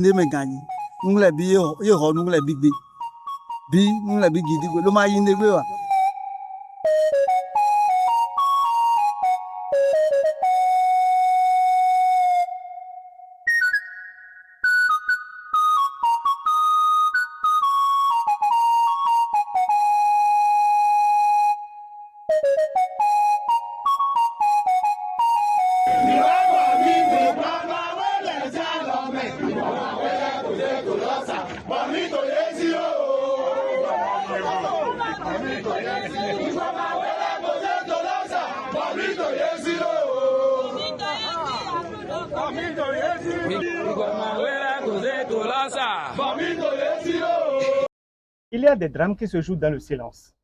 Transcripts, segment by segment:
Ndé me gagné. Nous les billes, nous les big big. Bi, nous les big big. Le maïs ndé wa. Il y a des drames qui se jouent dans le silence,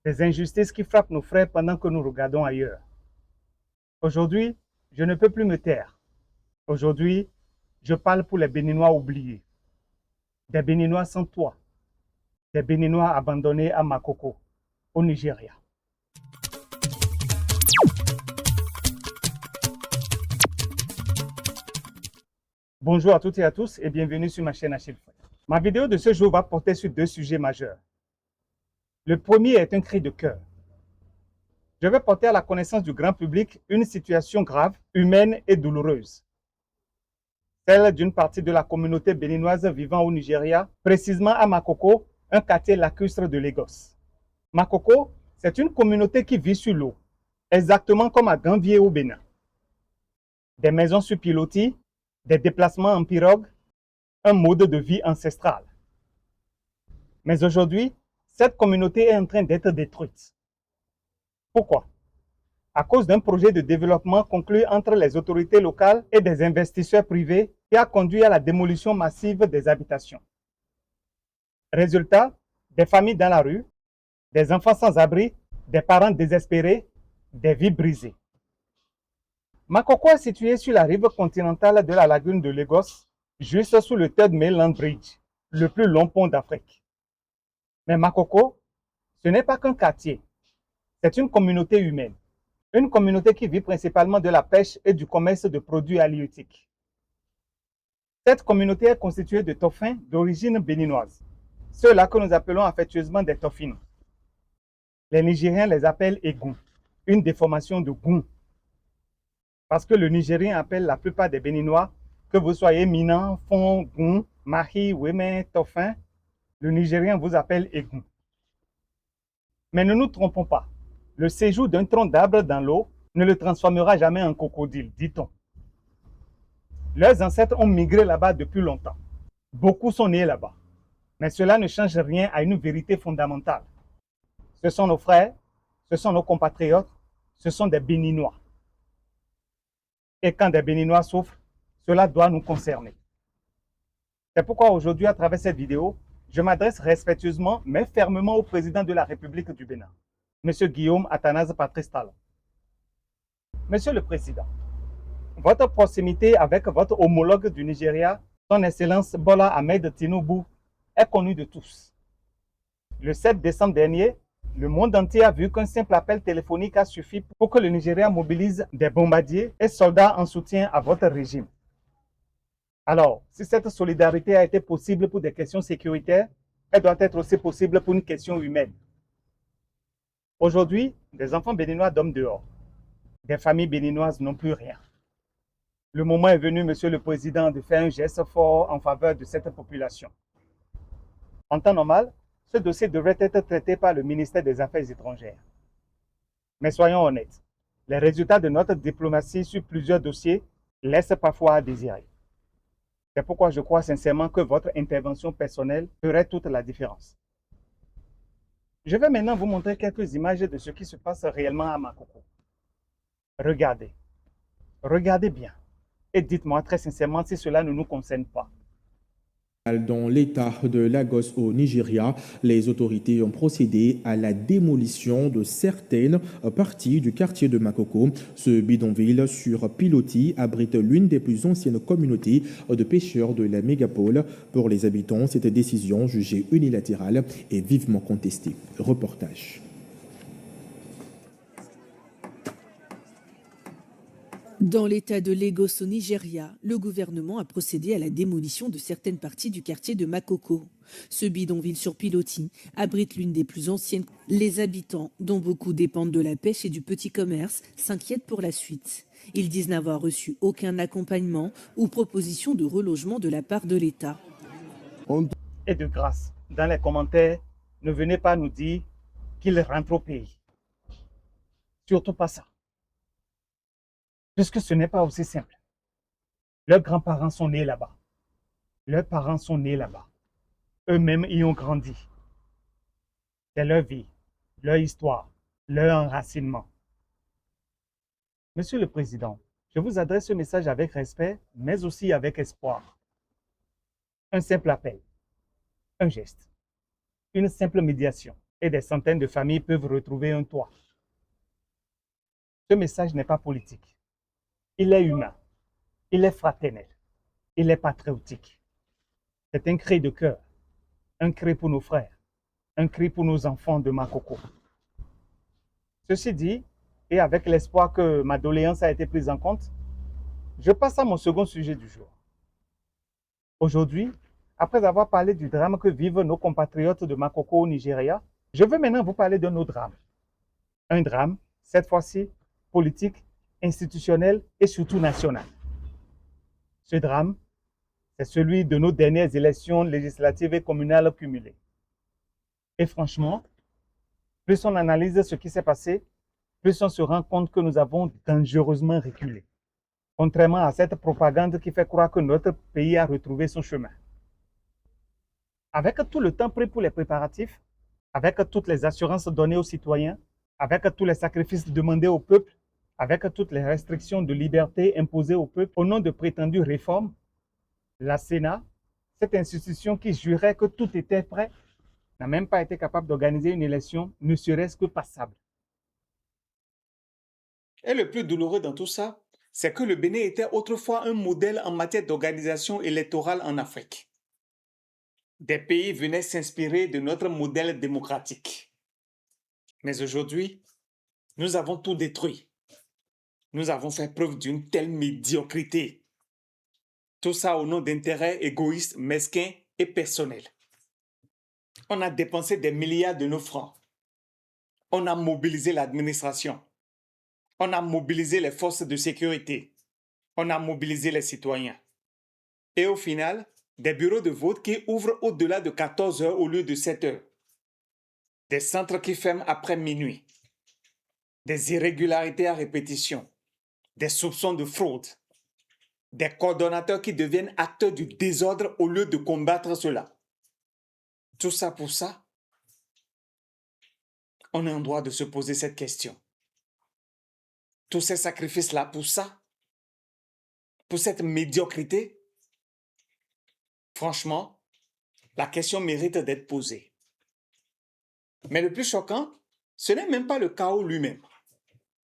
des injustices qui frappent nos frères pendant que nous regardons ailleurs. Aujourd'hui, je ne peux plus me taire. Aujourd'hui, je parle pour les Béninois oubliés, des Béninois sans toit, des Béninois abandonnés à Makoko, au Nigeria. Bonjour à toutes et à tous et bienvenue sur ma chaîne Achille Frère. Ma vidéo de ce jour va porter sur deux sujets majeurs. Le premier est un cri de cœur. Je vais porter à la connaissance du grand public une situation grave, humaine et douloureuse. Celle d'une partie de la communauté béninoise vivant au Nigeria, précisément à Makoko, un quartier lacustre de Lagos. Makoko, c'est une communauté qui vit sur l'eau, exactement comme à Gambier au Bénin. Des maisons sur pilotis, des déplacements en pirogue, un mode de vie ancestral. Mais aujourd'hui, cette communauté est en train d'être détruite. Pourquoi? À cause d'un projet de développement conclu entre les autorités locales et des investisseurs privés qui a conduit à la démolition massive des habitations. Résultat, des familles dans la rue, des enfants sans abri, des parents désespérés, des vies brisées. Makoko est situé sur la rive continentale de la lagune de Lagos, juste sous le Third Mainland Bridge, le plus long pont d'Afrique. Mais Makoko, ce n'est pas qu'un quartier, c'est une communauté humaine. Une communauté qui vit principalement de la pêche et du commerce de produits halieutiques. Cette communauté est constituée de Tofins d'origine béninoise, ceux-là que nous appelons affectueusement des Tofinos. Les Nigériens les appellent Egun, une déformation de Goun. Parce que le Nigérien appelle la plupart des Béninois, que vous soyez Minan, Fon, Goun, Mahi, Wémen, Tofin, le Nigérien vous appelle Egun. Mais ne nous trompons pas. Le séjour d'un tronc d'arbre dans l'eau ne le transformera jamais en crocodile, dit-on. Leurs ancêtres ont migré là-bas depuis longtemps. Beaucoup sont nés là-bas. Mais cela ne change rien à une vérité fondamentale. Ce sont nos frères, ce sont nos compatriotes, ce sont des Béninois. Et quand des Béninois souffrent, cela doit nous concerner. C'est pourquoi aujourd'hui, à travers cette vidéo, je m'adresse respectueusement mais fermement au président de la République du Bénin, M. Guillaume Athanase Patrice Talon. Monsieur le Président, votre proximité avec votre homologue du Nigeria, son Excellence Bola Ahmed Tinubu, est connue de tous. Le 7 décembre dernier, le monde entier a vu qu'un simple appel téléphonique a suffi pour que le Nigeria mobilise des bombardiers et soldats en soutien à votre régime. Alors, si cette solidarité a été possible pour des questions sécuritaires, elle doit être aussi possible pour une question humaine. Aujourd'hui, des enfants béninois dorment dehors. Des familles béninoises n'ont plus rien. Le moment est venu, Monsieur le Président, de faire un geste fort en faveur de cette population. En temps normal, ce dossier devrait être traité par le ministère des Affaires étrangères. Mais soyons honnêtes, les résultats de notre diplomatie sur plusieurs dossiers laissent parfois à désirer. C'est pourquoi je crois sincèrement que votre intervention personnelle ferait toute la différence. Je vais maintenant vous montrer quelques images de ce qui se passe réellement à Makoko. Regardez. Regardez bien. Et dites-moi très sincèrement si cela ne nous concerne pas. Dans l'état de Lagos au Nigeria, les autorités ont procédé à la démolition de certaines parties du quartier de Makoko. Ce bidonville sur pilotis abrite l'une des plus anciennes communautés de pêcheurs de la mégapole. Pour les habitants, cette décision jugée unilatérale est vivement contestée. Reportage. Dans l'état de Lagos au Nigeria, le gouvernement a procédé à la démolition de certaines parties du quartier de Makoko. Ce bidonville sur pilotis abrite l'une des plus anciennes. Les habitants, dont beaucoup dépendent de la pêche et du petit commerce, s'inquiètent pour la suite. Ils disent n'avoir reçu aucun accompagnement ou proposition de relogement de la part de l'État. Et de grâce, dans les commentaires, ne venez pas nous dire qu'ils rentrent au pays. Surtout pas ça. Puisque ce n'est pas aussi simple. Leurs grands-parents sont nés là-bas. Leurs parents sont nés là-bas. Eux-mêmes y ont grandi. C'est leur vie, leur histoire, leur enracinement. Monsieur le Président, je vous adresse ce message avec respect, mais aussi avec espoir. Un simple appel, un geste, une simple médiation, et des centaines de familles peuvent retrouver un toit. Ce message n'est pas politique. Il est humain, il est fraternel, il est patriotique. C'est un cri de cœur, un cri pour nos frères, un cri pour nos enfants de Makoko. Ceci dit, et avec l'espoir que ma doléance a été prise en compte, je passe à mon second sujet du jour. Aujourd'hui, après avoir parlé du drame que vivent nos compatriotes de Makoko au Nigeria, je veux maintenant vous parler d'un autre drame. Un drame, cette fois-ci, politique, institutionnel et surtout national. Ce drame, c'est celui de nos dernières élections législatives et communales cumulées. Et franchement, plus on analyse ce qui s'est passé, plus on se rend compte que nous avons dangereusement reculé. Contrairement à cette propagande qui fait croire que notre pays a retrouvé son chemin. Avec tout le temps pris pour les préparatifs, avec toutes les assurances données aux citoyens, avec tous les sacrifices demandés au peuple, avec toutes les restrictions de liberté imposées au peuple au nom de prétendues réformes, la Sénat, cette institution qui jurait que tout était prêt, n'a même pas été capable d'organiser une élection, ne serait-ce que passable. Et le plus douloureux dans tout ça, c'est que le Bénin était autrefois un modèle en matière d'organisation électorale en Afrique. Des pays venaient s'inspirer de notre modèle démocratique. Mais aujourd'hui, nous avons tout détruit. Nous avons fait preuve d'une telle médiocrité. Tout ça au nom d'intérêts égoïstes, mesquins et personnels. On a dépensé des milliards de nos francs. On a mobilisé l'administration. On a mobilisé les forces de sécurité. On a mobilisé les citoyens. Et au final, des bureaux de vote qui ouvrent au-delà de 14 heures au lieu de 7 heures. Des centres qui ferment après minuit. Des irrégularités à répétition. Des soupçons de fraude. Des coordonnateurs qui deviennent acteurs du désordre au lieu de combattre cela. Tout ça pour ça? On est en droit de se poser cette question. Tous ces sacrifices-là pour ça? Pour cette médiocrité? Franchement, la question mérite d'être posée. Mais le plus choquant, ce n'est même pas le chaos lui-même.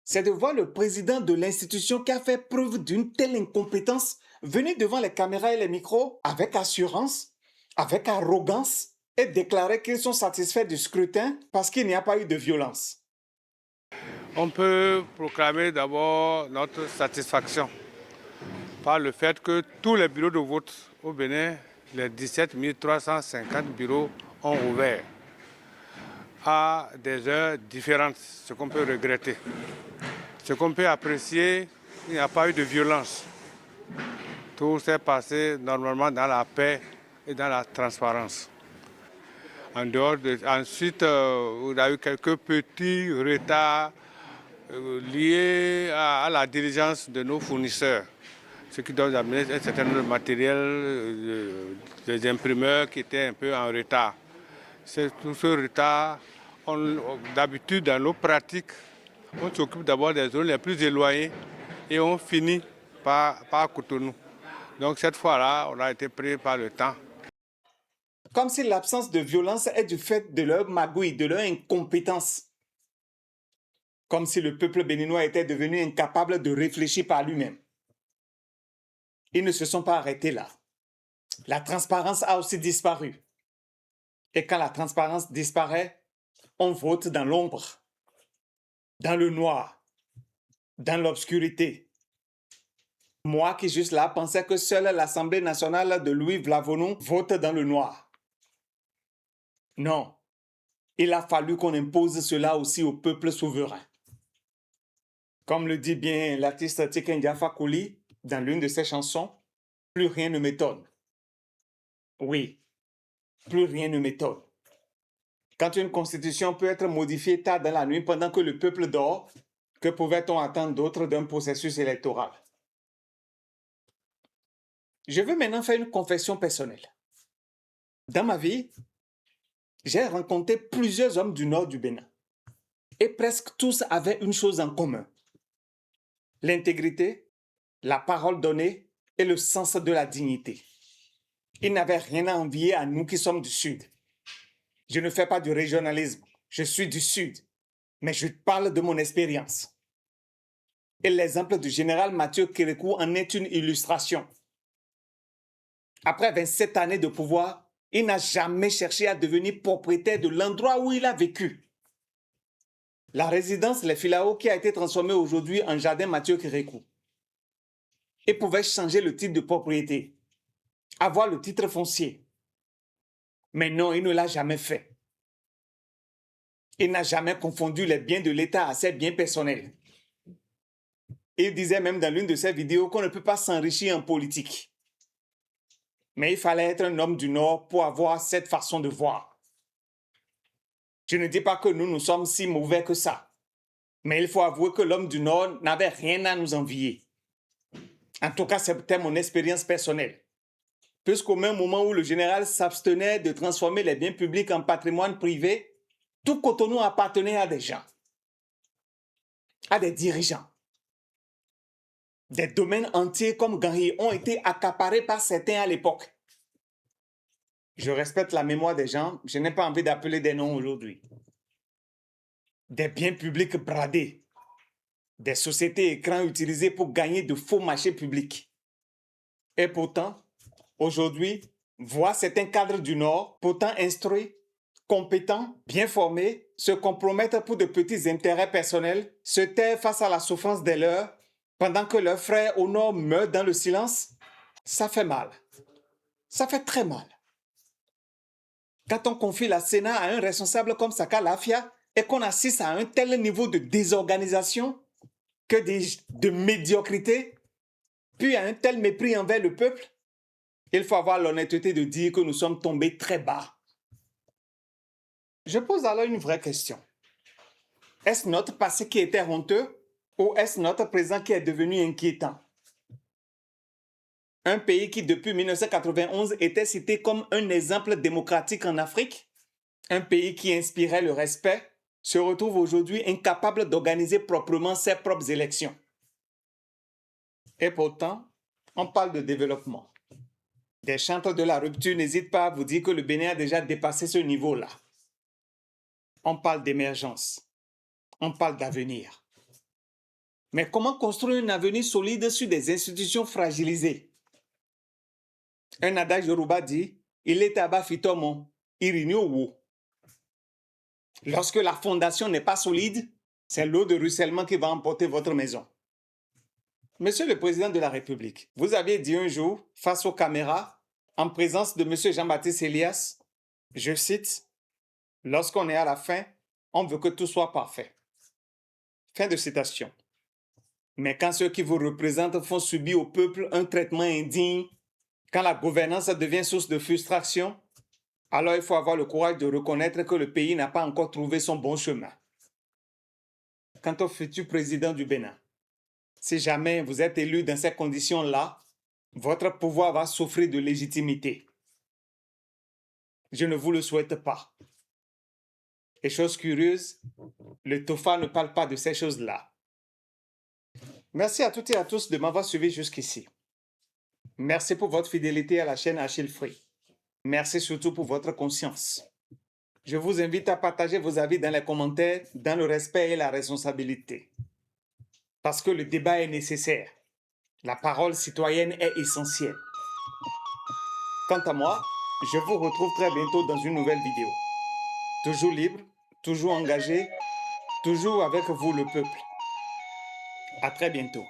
C'est de voir le président de l'institution qui a fait preuve d'une telle incompétence venir devant les caméras et les micros avec assurance, avec arrogance et déclarer qu'ils sont satisfaits du scrutin parce qu'il n'y a pas eu de violence. On peut proclamer d'abord notre satisfaction par le fait que tous les bureaux de vote au Bénin, les 17 350 bureaux ont ouvert à des heures différentes, ce qu'on peut regretter. Ce qu'on peut apprécier, il n'y a pas eu de violence. Tout s'est passé normalement dans la paix et dans la transparence. Ensuite, il y a eu quelques petits retards liés à la diligence de nos fournisseurs, ce qui doit amener un certain nombre de matériel, des imprimeurs qui étaient un peu en retard. Tout ce retard, d'habitude dans nos pratiques, on s'occupe d'abord des zones les plus éloignées et on finit par Cotonou. Donc cette fois-là, on a été pris par le temps. Comme si l'absence de violence est du fait de leur magouille, de leur incompétence. Comme si le peuple béninois était devenu incapable de réfléchir par lui-même. Ils ne se sont pas arrêtés là. La transparence a aussi disparu. Et quand la transparence disparaît, on vote dans l'ombre, dans le noir, dans l'obscurité. Moi qui juste là pensais que seule l'Assemblée nationale de Louis Vlavonou vote dans le noir. Non, il a fallu qu'on impose cela aussi au peuple souverain. Comme le dit bien l'artiste Tiken Jaffa Kouli dans l'une de ses chansons, plus rien ne m'étonne. Oui, plus rien ne m'étonne. Quand une constitution peut être modifiée tard dans la nuit pendant que le peuple dort, que pouvait-on attendre d'autre d'un processus électoral? Je veux maintenant faire une confession personnelle. Dans ma vie, j'ai rencontré plusieurs hommes du nord du Bénin. Et presque tous avaient une chose en commun. L'intégrité, la parole donnée et le sens de la dignité. Ils n'avaient rien à envier à nous qui sommes du Sud. Je ne fais pas du régionalisme, je suis du Sud, mais je parle de mon expérience. Et l'exemple du général Mathieu Kérékou en est une illustration. Après 27 années de pouvoir, il n'a jamais cherché à devenir propriétaire de l'endroit où il a vécu. La résidence Les Filao qui a été transformée aujourd'hui en jardin Mathieu Kérékou. Il pouvait changer le titre de propriété, avoir le titre foncier. Mais non, il ne l'a jamais fait. Il n'a jamais confondu les biens de l'État à ses biens personnels. Il disait même dans l'une de ses vidéos qu'on ne peut pas s'enrichir en politique. Mais il fallait être un homme du Nord pour avoir cette façon de voir. Je ne dis pas que nous sommes si mauvais que ça. Mais il faut avouer que l'homme du Nord n'avait rien à nous envier. En tout cas, c'était mon expérience personnelle. Puisqu'au même moment où le général s'abstenait de transformer les biens publics en patrimoine privé, tout Cotonou appartenait à des gens, à des dirigeants. Des domaines entiers comme Gangui ont été accaparés par certains à l'époque. Je respecte la mémoire des gens, je n'ai pas envie d'appeler des noms aujourd'hui. Des biens publics bradés, des sociétés écrans utilisées pour gagner de faux marchés publics. Et pourtant, aujourd'hui, voir certains cadres du Nord, pourtant instruits, compétents, bien formés, se compromettre pour de petits intérêts personnels, se taire face à la souffrance des leurs, pendant que leurs frères au Nord meurent dans le silence, ça fait mal. Ça fait très mal. Quand on confie la Sénat à un responsable comme Saka Lafia et qu'on assiste à un tel niveau de désorganisation, que dis-je, de médiocrité, puis à un tel mépris envers le peuple, il faut avoir l'honnêteté de dire que nous sommes tombés très bas. Je pose alors une vraie question. Est-ce notre passé qui était honteux ou est-ce notre présent qui est devenu inquiétant? Un pays qui, depuis 1991, était cité comme un exemple démocratique en Afrique, un pays qui inspirait le respect, se retrouve aujourd'hui incapable d'organiser proprement ses propres élections. Et pourtant, on parle de développement. Des chantres de la rupture n'hésitent pas à vous dire que le Bénin a déjà dépassé ce niveau-là. On parle d'émergence. On parle d'avenir. Mais comment construire un avenir solide sur des institutions fragilisées? Un adage yoruba dit « Il est aba fitomo, irinyo wo ». Lorsque la fondation n'est pas solide, c'est l'eau de ruissellement qui va emporter votre maison. Monsieur le Président de la République, vous aviez dit un jour, face aux caméras, en présence de Monsieur Jean-Baptiste Elias, je cite, « Lorsqu'on est à la fin, on veut que tout soit parfait. » Fin de citation. Mais quand ceux qui vous représentent font subir au peuple un traitement indigne, quand la gouvernance devient source de frustration, alors il faut avoir le courage de reconnaître que le pays n'a pas encore trouvé son bon chemin. Quant au futur président du Bénin, si jamais vous êtes élu dans ces conditions-là, votre pouvoir va souffrir de légitimité. Je ne vous le souhaite pas. Et chose curieuse, le TOFA ne parle pas de ces choses-là. Merci à toutes et à tous de m'avoir suivi jusqu'ici. Merci pour votre fidélité à la chaîne Achille Free. Merci surtout pour votre conscience. Je vous invite à partager vos avis dans les commentaires dans le respect et la responsabilité. Parce que le débat est nécessaire. La parole citoyenne est essentielle. Quant à moi, je vous retrouve très bientôt dans une nouvelle vidéo. Toujours libre, toujours engagé, toujours avec vous le peuple. À très bientôt.